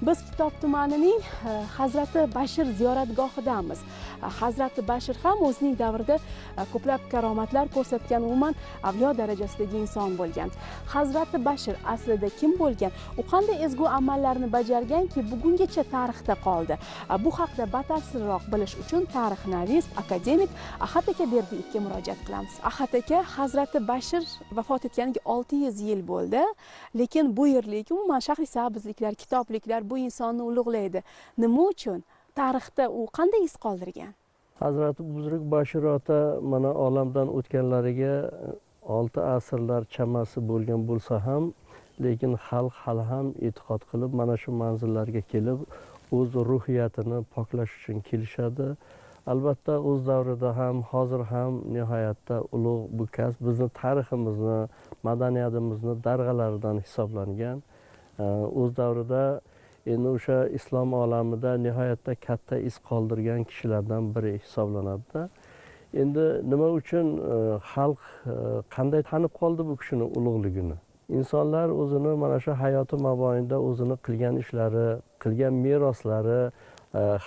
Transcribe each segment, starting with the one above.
Biz Kitob tumanining Hazrati Bashir ziyoratgohidamiz. Hazrati Bashir ham o'zining davrida ko'plab karomatlar ko'rsatgan, umuman avliyo darajasidagi inson bo'lgan. Hazrati Bashir aslida kim bo'lgan? U qanday ezgu amallarni bajarganki, bugungacha tarixda qoldi. Bu haqda batafsilroq bilish uchun tarixnavis akademik Ahad aka Berdiyevga murojaat qilamiz. Ahad aka, Hazrati Bashir vafot etganiga 600 yil bo'ldi, lekin bu yerlik umuman shahri sabzliklar, kitobliklar bu insonni ulug'laydi. Nima uchun? Tarixda u qanday iz qoldirgan? Hazrati Buzruk Bashir ota mana olamdan o'tganlariga 6 asrlar chamasi bo'lgan bo'lsa ham, lekin xalq hali ham e'tiqod qilib mana shu manzillarga kelib o'z ruhiyatini poklash uchun kelishadi. Albatta o'z davrida ham, hozir ham nihoyatda ulug' bu kasb bizni tariximizni, madaniyatimizni darg'alaridan hisoblangan. O'z davrida endi o'sha islom olamida nihoyatda katta iz qoldirgan kishilardan biri hisoblanadi. Endi nima uchun xalq qanday tanib qoldi bu kishini ulug'ligini? Insonlar o'zini mana shu hayoti mobaynida o'zini qilgan ishlari, qilgan meroslari,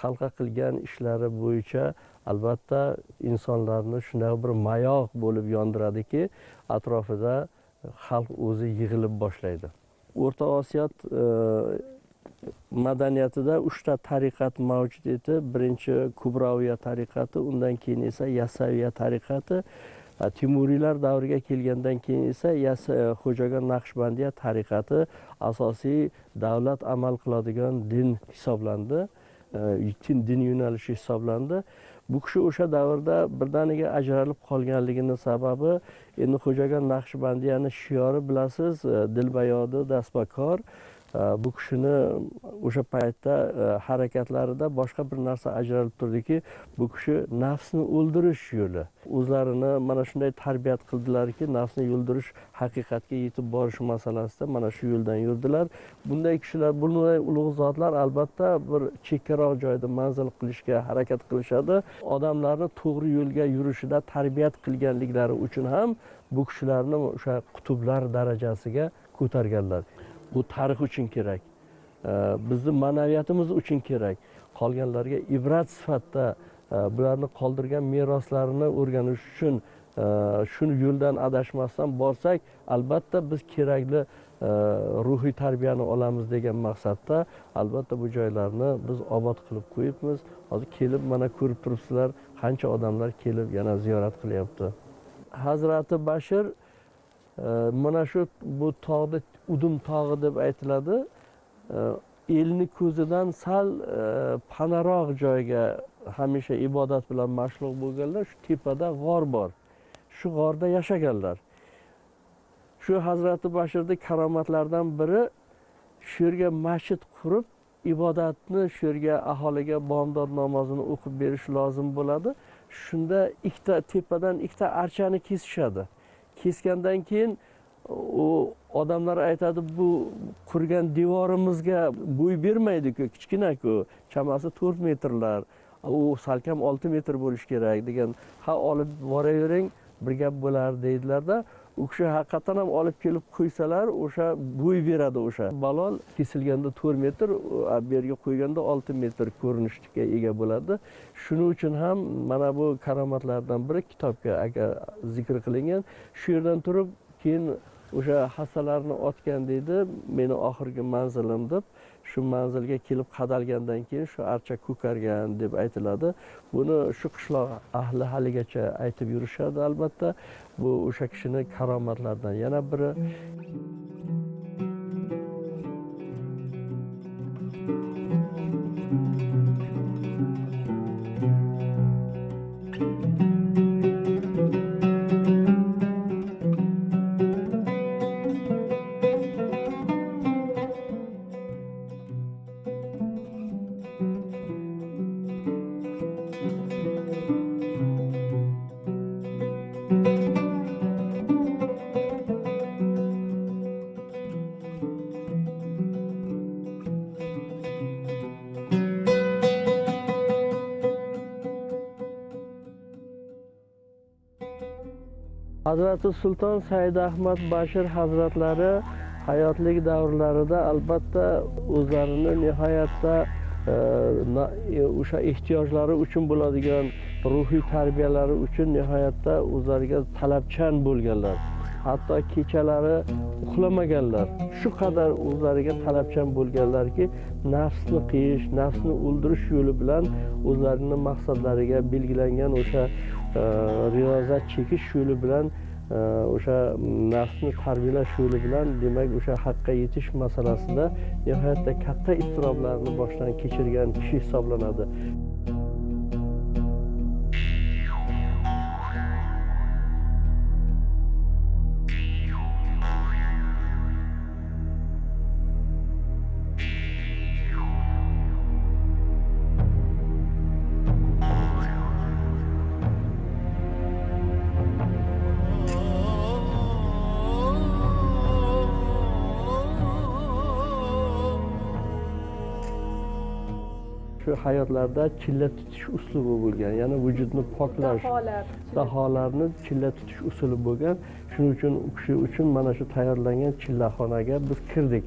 xalqqa qilgan ishlari bo'yicha albatta insonlarni shunday bir mayoq bo'lib yondiradiki, atrofida xalq o'zi yig'ilib boshlaydi. O'rta Osiyo madaniyatida 3 ta tariqat mavjud edi. Birinchi Kubroviya tariqati, undan keyin esa Yasaviya tariqati, Timuriylar davriga kelgandan keyin esa Xo'jagan Naqshbandiya tariqati asosiy davlat amal qiladigan din hisoblandi. Din yo'nalishi hisoblandi. Bu kishi o'sha davrda birdaniga ajralib qolganligining sababi endi Xo'jagan Naqshbandiyani shiori bilasiz, dilbayodi, dastbakor. Bu kishini o'sha paytda harakatlarida boshqa bir narsa ajralib turdiki, bu kishi nafsni o'ldirish yo'li. O'zlarini mana shunday tarbiyat qildilarki, nafsni o'ldirish haqiqatga yetib borish masalasida mana shu yo'ldan yurdilar. Bunday kishilar, bunday ulug' zotlar albatta bir chekkaroq joyda manzil qilishga harakat qilishadi. Odamlarni to'g'ri yo'lga yurishida tarbiyat qilganliklari uchun ham bu kishilarni o'sha qutublar darajasiga ko'targanlar. Bu tarix uchun kerak. Bizni ma'naviyatimiz uchun kerak. Qolganlarga ibrat sifatida bularni qoldirgan meroslarini o'rganish uchun shuni yo'ldan adashmasdan borsak, albatta biz kerakli ruhiy tarbiyani olamiz degan maqsadda albatta bu joylarni biz obod qilib qo'yibmiz. Hozir kelib mana ko'rib turibsizlar, qancha odamlar kelib yana ziyorat qilyapti. Hazrati Bashir mana shu bu tog'da Udum tog'i deb aytiladi. Elni ko'zidan sal panaroq joyga hamisha ibodat bilan mashg'ul bo'lganlar. Shu tepada g'or bor. Shu g'orda yashaganlar. Shu Hazrati Bashirning karomatlaridan biri shu yerga masjid qurib, ibodatni shu yerga aholiga bomdod namozini o'qib berish lozim bo'ladi. Shunda tepadan ikkita archani kesishadi. Kesgandan keyin u odamlar aytadi, bu qurgan devorimizga bo'y bermaydi-ku, kichkina-ku, chamasi 4 metrlar, u salkam 6 metr bo'lish kerak degan. Ha, olib boravering, bir gap bo'lar deydilar-da. U kishi haqiqatan ham olib kelib qo'ysalar, o'sha bo'y beradi o'sha. Balol kesilganda 4 metr, bu yerga qo'yganda 6 metr ko'rinishga ega bo'ladi. Shuning uchun ham mana bu karomatlardan biri kitobga zikr qilingan. Shu yerdan turib keyin o'sha hassalarni otgan deydi, meni oxirgi manzilim deb, shu manzilga kelib qadalgandan keyin shu archa ko'kargan deb aytiladi. Buni shu qishloq ahli haligacha aytib yurishadi albatta. Bu o'sha kishining karomatlaridan yana biri. Hazrati Sulton Said Ahmad Bashir hazratlari hayotlik davrlarida albatta o'zlarini nihoyatda o'sha ehtiyojlari uchun bo'ladigan ruhiy tarbiyalari uchun nihoyatda o'zlariga talabchan bo'lganlar. Hatto kechalari uxlamaganlar. Shu qadar o'zlariga talabchan bo'lganlarki, nafsni qiyish, nafsni o'ldirish yo'li bilan o'zlarining maqsadlariga belgilangan o'sha riyozat chekish yo'li bilan o'sha nafsni tarbiyalash yo'li bilan demak o'sha haqqa yetish masalasida nihoyatda katta iztiroblarni boshdan kechirgan kishi hisoblanadi. Shu hayotlarda chilla tutish uslubi bo'lgan, ya'ni vujudni poklash, daholarni chilla tutish usuli bo'lgan. Shuning uchun u kishi uchun mana shu tayyorlangan chillaxonaga biz kirdik.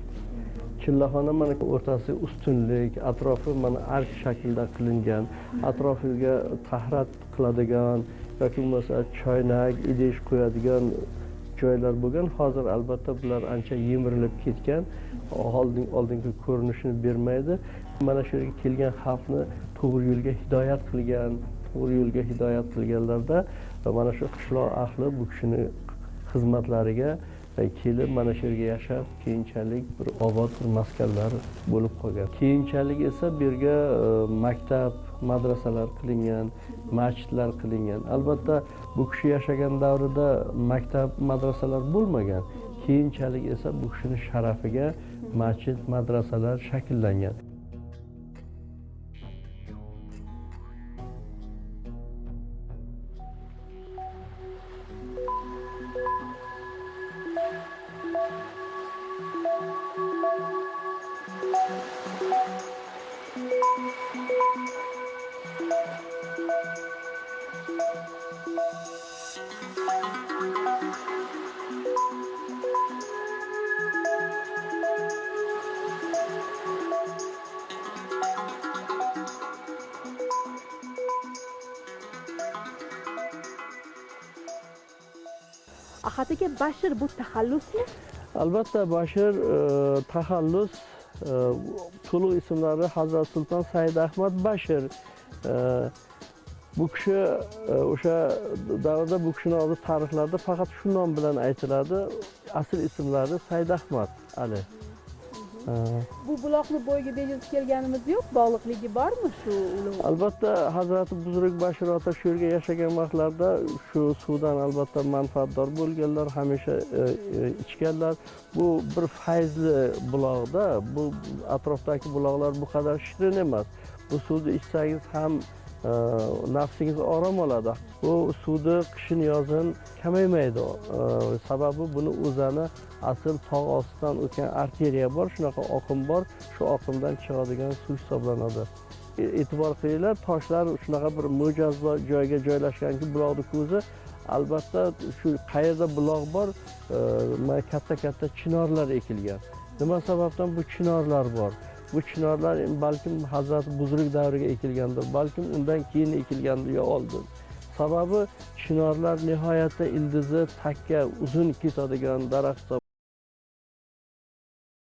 Chillaxona mana o'rtasi ustunlik, atrofi mana ark shaklida qilingan, atrofiga tahrat qiladigan yoki bo'lmasa choynak, idish qo'yadigan joylar bo'lgan. Hozir albatta bular ancha yemirilib ketgan, oldingi ko'rinishini bermaydi. Mana shu yerga kelgan xalqni to'g'ri yo'lga hidoyat qilganlarda mana shu qishloq ahli bu kishini xizmatlariga kelib mana shu yerga yashab, keyinchalik bir obod bir maskanlar bo'lib qolgan. Keyinchalik esa bu yerga maktab, madrasalar qilingan, masjidlar qilingan. Albatta bu kishi yashagan davrida maktab, madrasalar bo'lmagan. Keyinchalik esa bu kishining sharafiga masjid, madrasalar shakllangan. Ahatiga Bashir bu taxallusmi? Albatta Bashir taxallus, to'liq ismlari Hazrat Sulton Said Ahmad Bashir. Bu kishi o'sha davrda bu kishining o'zi tarixlarda faqat shu nom bilan aytiladi. Asl ismlari Said Ahmad Ali. Bu buloqni bo'yiga bejiz kelganimiz yo'q, bog'liqligi bormi shu ulug'? Albatta Hazrati Buzruk Bashir ota shu yerga yashagan vaqtlarda shu suvdan albatta manfaatdor bo'lganlar, hamisha ichganlar. Bu bir fayzli buloqda, bu atrofdagi buloqlar bu qadar shirin emas. Bu suvni ichsangiz ham nafsingiz orom oladi. Bu suvni qishin yozin kamaymaydi. Sababi buni o'zani asl tog' ostidan o'tgan arteriya bor, shunaqa oqim bor, shu oqimdan chiqadigan suv hisoblanadi. E'tibor qilinglar, toshlar shunaqa bir mo'jazba joyga joylashganki, buloqning ko'zi albatta shu qayerda buloq bor, katta chinorlar ekilgan. Nima sababdan bu chinorlar bor? Bu chinorlar balkim Hazrat Buzruk davriga ekilgandir, balkim undan keyin ekilgandir yo oldin. Sababi chinorlar nihoyatda ildizi takka uzun ketadigan daraxt